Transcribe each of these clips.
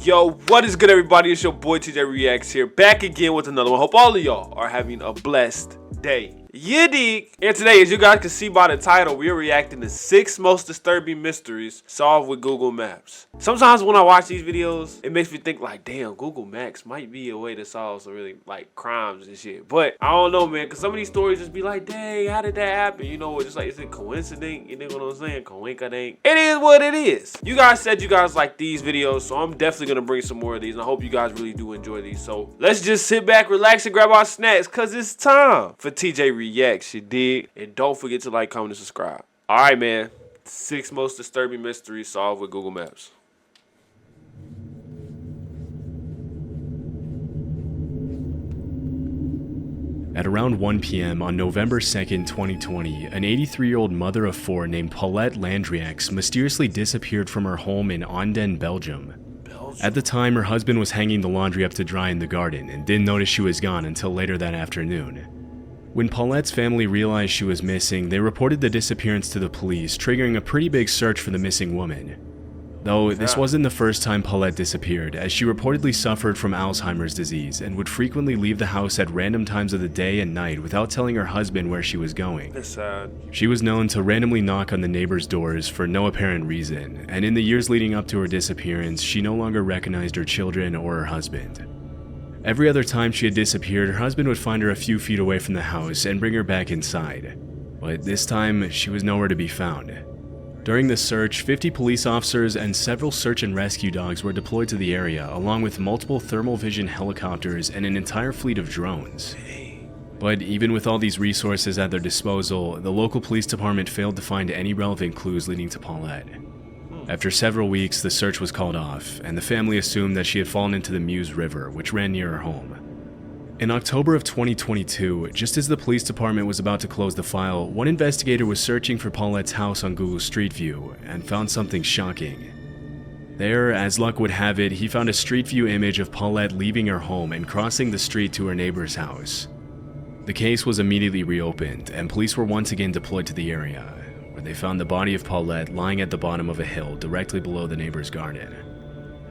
Yo, what is good, everybody? It's your boy TJReacts here, back again with another one. Hope all of y'all are having a blessed day. You dig? And today, as you guys can see by the title, we are reacting to 6 most disturbing mysteries solved with Google Maps. Sometimes when I watch these videos, it makes me think like, damn, Google Maps might be a way to solve some really like crimes and shit. But I don't know, man, because some of these stories just be like, dang, how did that happen? You know, just like, is it coincidence? You know what I'm saying? Coinkadink. It is what it is. You guys said you guys like these videos, so I'm definitely gonna bring some more of these, and I hope you guys really do enjoy these. So let's just sit back, relax, and grab our snacks, cause it's time for TJReacts, you dig? And don't forget to like, comment, and subscribe. All right, man. 6 most disturbing mysteries solved with Google Maps. At around 1 p.m. on November 2nd, 2020, an 83-year-old mother of 4 named Paulette Landrieux mysteriously disappeared from her home in Anden, Belgium. At the time, her husband was hanging the laundry up to dry in the garden and didn't notice she was gone until later that afternoon. When Paulette's family realized she was missing, they reported the disappearance to the police, triggering a pretty big search for the missing woman. Though this wasn't the first time Paulette disappeared, as she reportedly suffered from Alzheimer's disease and would frequently leave the house at random times of the day and night without telling her husband where she was going. That's sad. She was known to randomly knock on the neighbors' doors for no apparent reason, and in the years leading up to her disappearance, she no longer recognized her children or her husband. Every other time she had disappeared, her husband would find her a few feet away from the house and bring her back inside. But this time, she was nowhere to be found. During the search, 50 police officers and several search and rescue dogs were deployed to the area, along with multiple thermal vision helicopters and an entire fleet of drones. But even with all these resources at their disposal, the local police department failed to find any relevant clues leading to Paulette. After several weeks, the search was called off, and the family assumed that she had fallen into the Meuse River, which ran near her home. In October of 2022, just as the police department was about to close the file, one investigator was searching for Paulette's house on Google Street View and found something shocking. There, as luck would have it, he found a Street View image of Paulette leaving her home and crossing the street to her neighbor's house. The case was immediately reopened, and police were once again deployed to the area, where they found the body of Paulette lying at the bottom of a hill directly below the neighbor's garden.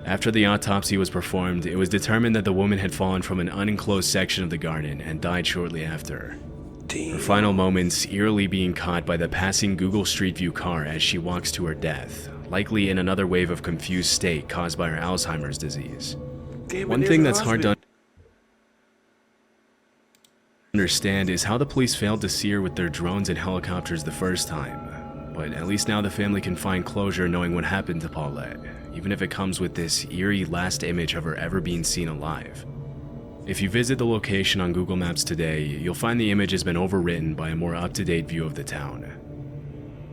After the autopsy was performed, it was determined that the woman had fallen from an unenclosed section of the garden and died shortly after. Her final moments eerily being caught by the passing Google Street View car as she walks to her death, likely in another wave of confused state caused by her Alzheimer's disease. One thing that's hard to understand is how the police failed to see her with their drones and helicopters the first time. But at least now the family can find closure knowing what happened to Paulette, even if it comes with this eerie last image of her ever being seen alive. If you visit the location on Google Maps today, you'll find the image has been overwritten by a more up-to-date view of the town.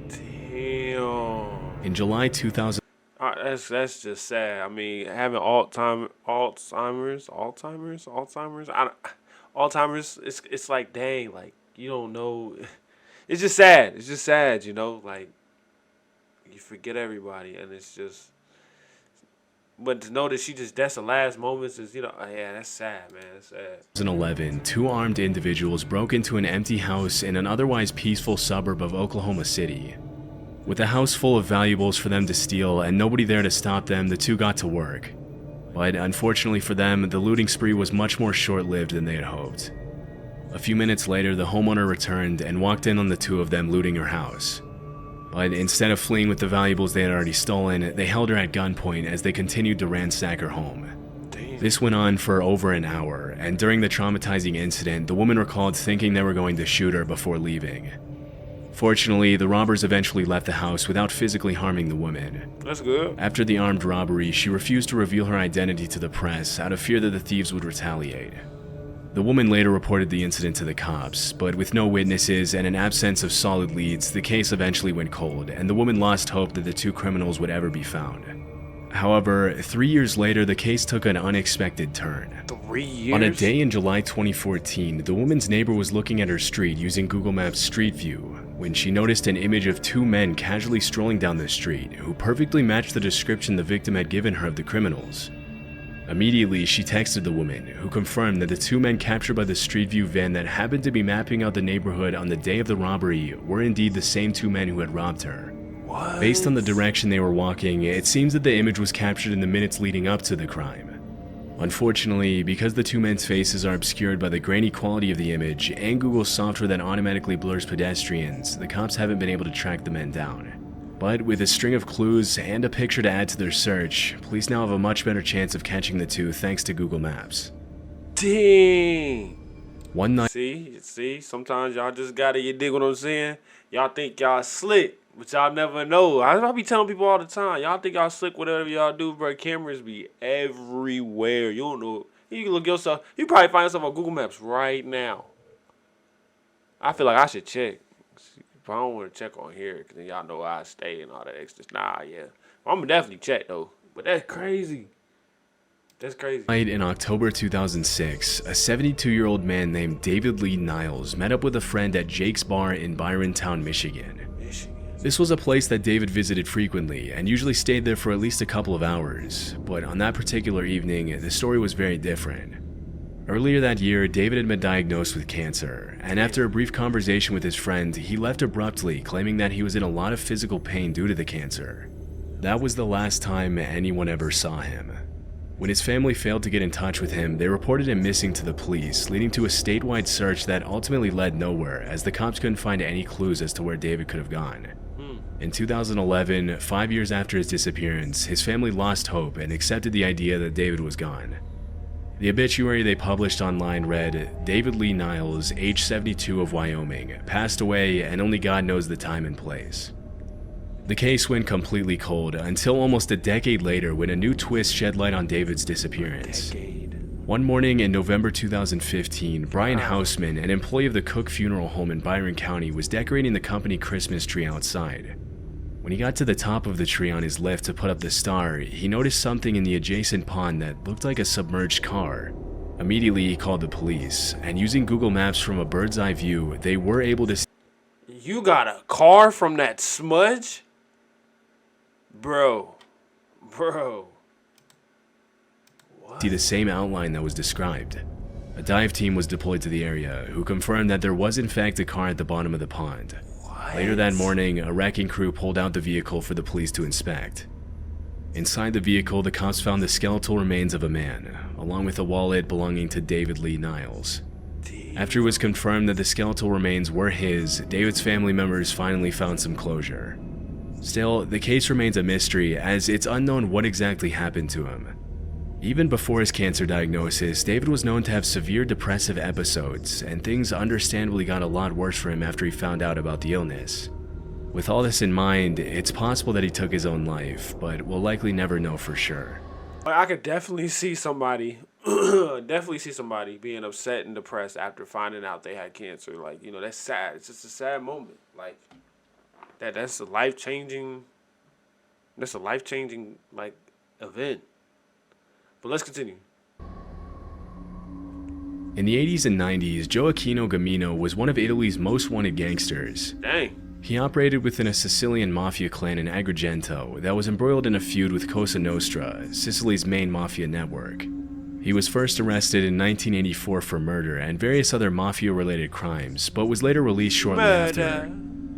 Damn. In July 2000, that's just sad. I mean, having Alzheimer's, it's like, dang, like, you don't know. It's just sad. It's just sad, you know, like, you forget everybody, and it's just, but to know that that's the last moments is, you know, yeah, that's sad, man, that's sad. 2011, 2 armed individuals broke into an empty house in an otherwise peaceful suburb of Oklahoma City. With a house full of valuables for them to steal and nobody there to stop them, the 2 got to work. But unfortunately for them, the looting spree was much more short-lived than they had hoped. A few minutes later, the homeowner returned and walked in on the 2 of them looting her house. But instead of fleeing with the valuables they had already stolen, they held her at gunpoint as they continued to ransack her home. This went on for over an hour, and during the traumatizing incident, the woman recalled thinking they were going to shoot her before leaving. Fortunately, the robbers eventually left the house without physically harming the woman. That's good. After the armed robbery, she refused to reveal her identity to the press out of fear that the thieves would retaliate. The woman later reported the incident to the cops, but with no witnesses and an absence of solid leads, the case eventually went cold, and the woman lost hope that the 2 criminals would ever be found. However, 3 years later, the case took an unexpected turn. 3 years? On a day in July 2014, the woman's neighbor was looking at her street using Google Maps Street View when she noticed an image of 2 men casually strolling down the street who perfectly matched the description the victim had given her of the criminals. Immediately, she texted the woman, who confirmed that the 2 men captured by the Street View van that happened to be mapping out the neighborhood on the day of the robbery were indeed the same 2 men who had robbed her. Based on the direction they were walking, it seems that the image was captured in the minutes leading up to the crime. Unfortunately, because the two men's faces are obscured by the grainy quality of the image and Google's software that automatically blurs pedestrians, the cops haven't been able to track the men down. But with a string of clues and a picture to add to their search, police now have a much better chance of catching the two thanks to Google Maps. Dang. One night. See, sometimes y'all just gotta, you dig what I'm saying? Y'all think y'all slick, but y'all never know. I be telling people all the time, y'all think y'all slick, whatever y'all do, bro. Cameras be everywhere. You don't know. You can look yourself. You probably find yourself on Google Maps right now. I feel like I should check. But I don't want to check on here because then y'all know where I stay and all that extra. Nah, yeah. I'm gonna definitely check though. But that's crazy. That's crazy. In October 2006, a 72-year-old man named David Lee Niles met up with a friend at Jake's Bar in Byrontown, Michigan. This was a place that David visited frequently and usually stayed there for at least a couple of hours, but on that particular evening, the story was very different. Earlier that year, David had been diagnosed with cancer, and after a brief conversation with his friend, he left abruptly, claiming that he was in a lot of physical pain due to the cancer. That was the last time anyone ever saw him. When his family failed to get in touch with him, they reported him missing to the police, leading to a statewide search that ultimately led nowhere, as the cops couldn't find any clues as to where David could have gone. In 2011, 5 years after his disappearance, his family lost hope and accepted the idea that David was gone. The obituary they published online read, "David Lee Niles, age 72 of Wyoming, passed away and only God knows the time and place." The case went completely cold until almost a decade later when a new twist shed light on David's disappearance. One morning in November 2015, Brian Hausman, an employee of the Cook Funeral Home in Byron County, was decorating the company Christmas tree outside. When he got to the top of the tree on his lift to put up the star, he noticed something in the adjacent pond that looked like a submerged car. Immediately, he called the police, and using Google Maps from a bird's eye view, they were able to see. You got a car from that smudge? Bro. See the same outline that was described. A dive team was deployed to the area, who confirmed that there was in fact a car at the bottom of the pond. Later that morning, a wrecking crew pulled out the vehicle for the police to inspect. Inside the vehicle, the cops found the skeletal remains of a man, along with a wallet belonging to David Lee Niles. After it was confirmed that the skeletal remains were his, David's family members finally found some closure. Still, the case remains a mystery, as it's unknown what exactly happened to him. Even before his cancer diagnosis, David was known to have severe depressive episodes, and things understandably got a lot worse for him after he found out about the illness. With all this in mind, it's possible that he took his own life, but we'll likely never know for sure. I could definitely see somebody, being upset and depressed after finding out they had cancer. Like, you know, that's sad. It's just a sad moment. Like, that's a life-changing, like, event. But let's continue. In the 80s and 90s, Gioacchino Gamino was one of Italy's most wanted gangsters. Dang. He operated within a Sicilian mafia clan in Agrigento that was embroiled in a feud with Cosa Nostra, Sicily's main mafia network. He was first arrested in 1984 for murder and various other mafia-related crimes, but was later released shortly after.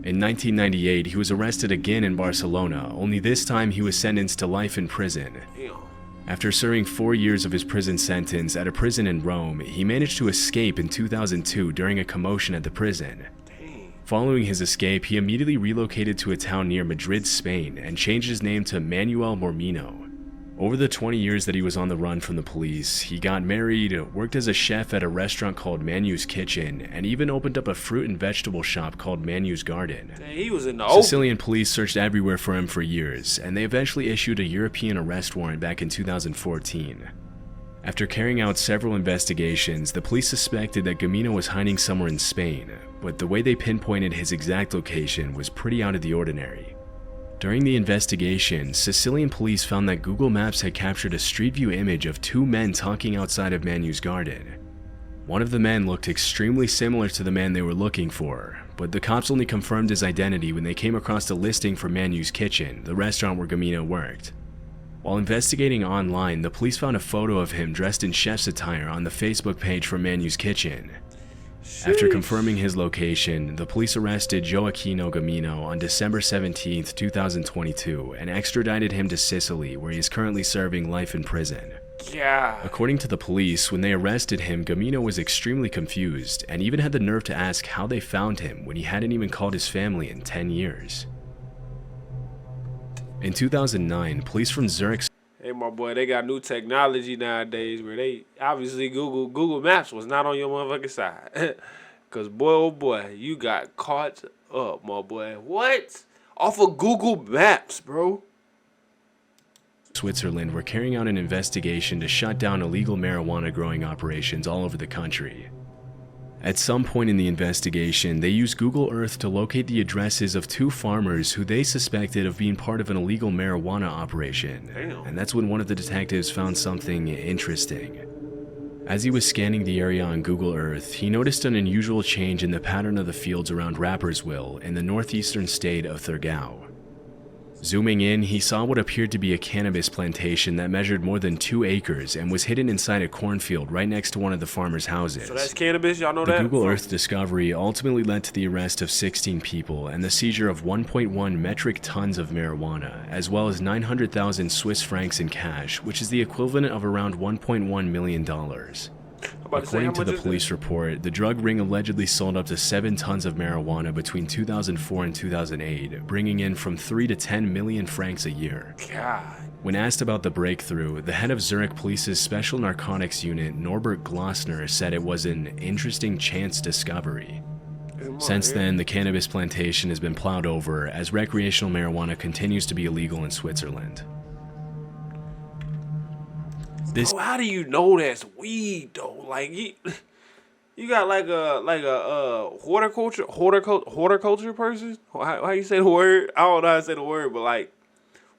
In 1998, he was arrested again in Barcelona, only this time he was sentenced to life in prison. After serving 4 years of his prison sentence at a prison in Rome, he managed to escape in 2002 during a commotion at the prison. Following his escape, he immediately relocated to a town near Madrid, Spain, and changed his name to Manuel Mormino. Over the 20 years that he was on the run from the police, he got married, worked as a chef at a restaurant called Manu's Kitchen, and even opened up a fruit and vegetable shop called Manu's Garden. He was in the open. Sicilian police searched everywhere for him for years, and they eventually issued a European arrest warrant back in 2014. After carrying out several investigations, the police suspected that Gamino was hiding somewhere in Spain, but the way they pinpointed his exact location was pretty out of the ordinary. During the investigation, Sicilian police found that Google Maps had captured a street view image of two men talking outside of Manu's Garden. One of the men looked extremely similar to the man they were looking for, but the cops only confirmed his identity when they came across a listing for Manu's Kitchen, the restaurant where Gamino worked. While investigating online, the police found a photo of him dressed in chef's attire on the Facebook page for Manu's Kitchen. After confirming his location, the police arrested Joaquino Gamino on December 17, 2022, and extradited him to Sicily, where he is currently serving life in prison. Yeah. According to the police, when they arrested him, Gamino was extremely confused and even had the nerve to ask how they found him when he hadn't even called his family in 10 years. In 2009, police from Zurich... Hey, my boy, they got new technology nowadays where they obviously Google Maps was not on your motherfucking side. Because, boy, oh boy, you got caught up, my boy. What? Off of Google Maps, bro. Switzerland were carrying out an investigation to shut down illegal marijuana growing operations all over the country. At some point in the investigation, they used Google Earth to locate the addresses of 2 farmers who they suspected of being part of an illegal marijuana operation. Damn. And that's when one of the detectives found something interesting. As he was scanning the area on Google Earth, he noticed an unusual change in the pattern of the fields around Rapperswil in the northeastern state of Thurgau. Zooming in, he saw what appeared to be a cannabis plantation that measured more than 2 acres and was hidden inside a cornfield right next to one of the farmers' houses. So that's cannabis, y'all know that? The Google Earth discovery ultimately led to the arrest of 16 people and the seizure of 1.1 metric tons of marijuana, as well as 900,000 Swiss francs in cash, which is the equivalent of around $1.1 million. According to the police report, the drug ring allegedly sold up to 7 tons of marijuana between 2004 and 2008, bringing in from 3 to 10 million francs a year. God. When asked about the breakthrough, the head of Zurich Police's Special Narcotics Unit, Norbert Glossner, said it was an interesting chance discovery. Since then, the cannabis plantation has been plowed over as recreational marijuana continues to be illegal in Switzerland. Bro, how do you know that's weed though? Like you got like a horticulture person? How you say the word? I don't know how to say the word, but like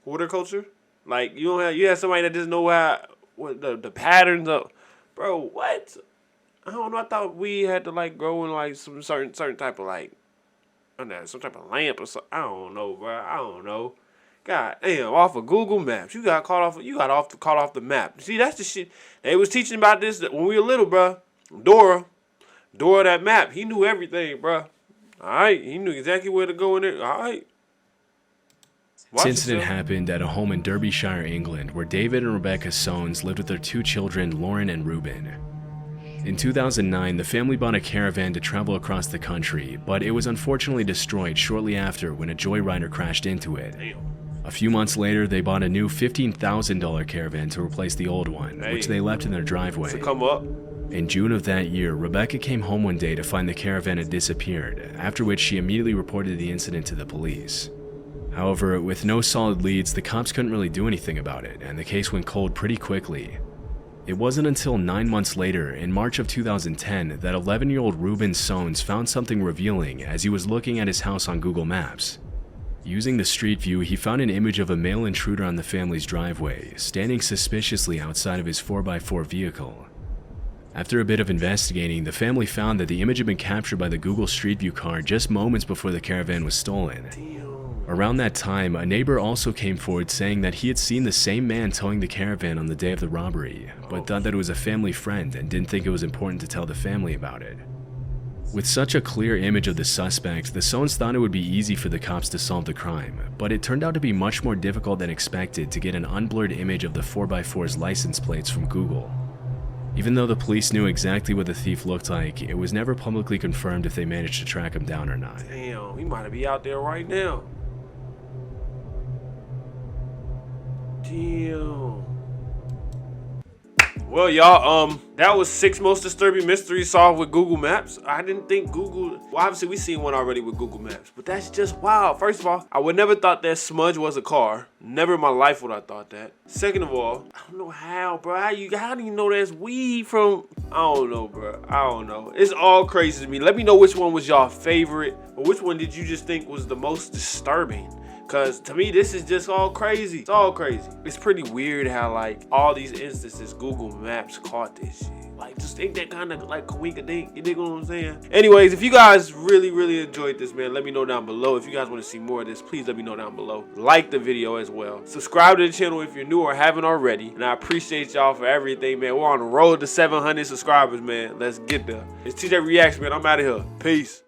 horticulture? Like you have somebody that just know what the patterns of, bro. What? I don't know. I thought we had to like grow in like some certain type of like, I don't know, some type of lamp or something. I don't know, bro. I don't know. God damn, off of Google Maps. You got caught off the map. See, that's the shit. They was teaching about this when we were little, bro. Dora, that map. He knew everything, bro. All right, he knew exactly where to go in there. All right. This incident happened at a home in Derbyshire, England, where David and Rebecca Soanes lived with their 2 children, Lauren and Ruben. In 2009, the family bought a caravan to travel across the country, but it was unfortunately destroyed shortly after when a joyrider crashed into it. Damn. A few months later, they bought a new $15,000 caravan to replace the old one, which they left in their driveway. Come up. In June of that year, Rebecca came home one day to find the caravan had disappeared, after which she immediately reported the incident to the police. However, with no solid leads, the cops couldn't really do anything about it, and the case went cold pretty quickly. It wasn't until 9 months later, in March of 2010, that 11-year-old Ruben Soanes found something revealing as he was looking at his house on Google Maps. Using the street view, he found an image of a male intruder on the family's driveway, standing suspiciously outside of his 4x4 vehicle. After a bit of investigating, the family found that the image had been captured by the Google Street View car just moments before the caravan was stolen. Around that time, a neighbor also came forward saying that he had seen the same man towing the caravan on the day of the robbery, but thought that it was a family friend and didn't think it was important to tell the family about it. With such a clear image of the suspect, the Soanes thought it would be easy for the cops to solve the crime, but it turned out to be much more difficult than expected to get an unblurred image of the 4x4's license plates from Google. Even though the police knew exactly what the thief looked like, it was never publicly confirmed if they managed to track him down or not. Damn, he might be out there right now. Damn. Well, y'all, that was 6 most disturbing mysteries solved with Google Maps. I didn't think Google, well, obviously we seen one already with Google Maps, but that's just wow. First of all, I would never thought that smudge was a car. Never in my life would I thought that. Second of all, I don't know how, bro. How do you know that's weed from? I don't know, bro. I don't know. It's all crazy to me. Let me know which one was y'all favorite, or which one did you just think was the most disturbing? Cause to me, this is just all crazy. It's all crazy. It's pretty weird how like all these instances Google Maps caught this shit. Like, just ain't that kind of like coink-a-dink, you dig what I'm saying? Anyways, if you guys really enjoyed this, man, let me know down below. If you guys want to see more of this, please let me know down below. Like the video as well. Subscribe to the channel if you're new or haven't already. And I appreciate y'all for everything, man. We're on the road to 700 subscribers, man. Let's get there. It's TJ Reacts, man. I'm out of here. Peace.